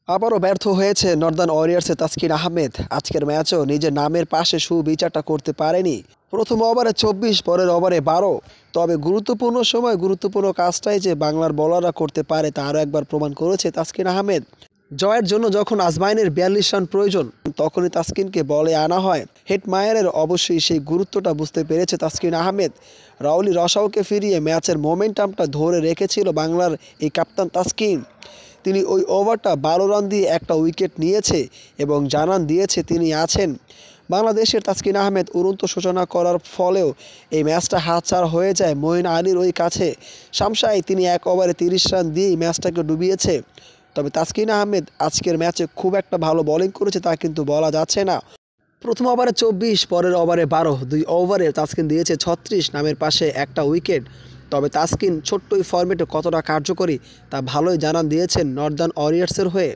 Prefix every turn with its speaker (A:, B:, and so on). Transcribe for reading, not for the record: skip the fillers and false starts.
A: আবারও ব্যর্থ হয়েছে নর্দার্ন ওয়ারিয়র্সের তাসকিন আহমেদ। আজকের ম্যাচও নিজের নামের পাশে সুবিচারটা করতে পারেনি। প্রথম ওভারে 24, পরের ওভারে 12। তবে গুরুত্বপূর্ণ সময় গুরুত্বপূর্ণ কাজটাই যে বাংলার বোলাররা করতে পারে তা আরও একবার প্রমাণ করেছে তাসকিন আহমেদ। জয়ের জন্য যখন আজমাইনের 42 রান প্রয়োজন তখনই তাসকিনকে বলে আনা হয়। হেটমায়ারের অবশ্যই সেই গুরুত্বটা বুঝতে পেরেছে তাসকিন আহমেদ। রাউলি রসাওকে ফিরিয়ে ম্যাচের মোমেন্টামটা ধরে রেখেছিল বাংলার এই কাপ্তান তাসকিন। তিনি ওই ওভারটা 12 রান দিয়ে একটা উইকেট নিয়েছে এবং জানান দিয়েছে তিনি আছেন। বাংলাদেশের তাসকিন আহমেদ উড়ন্ত সূচনা করার ফলেও এই ম্যাচটা হাতছাড়া হয়ে যায় মঈন আলীর ওই কাছে। শামসাই তিনি 1 ওভারে 30 রান দিয়েই ম্যাচটাকে ডুবিয়েছে। তবে তাসকিন আহমেদ আজকের ম্যাচে খুব একটা ভালো বোলিং করেছে তা কিন্তু বলা যাচ্ছে না। প্রথম ওভারে 24, পরের ওভারে 12, 2 ওভারে তাসকিন দিয়েছে 36, নামের পাশে একটা উইকেট। তবে তাসকিন ছোট্ট এই ফরম্যাটে কতটা কার্যকরী তা ভালোই জানান দিয়েছেন নর্দার্ন ওয়ারিয়র্সের হয়ে।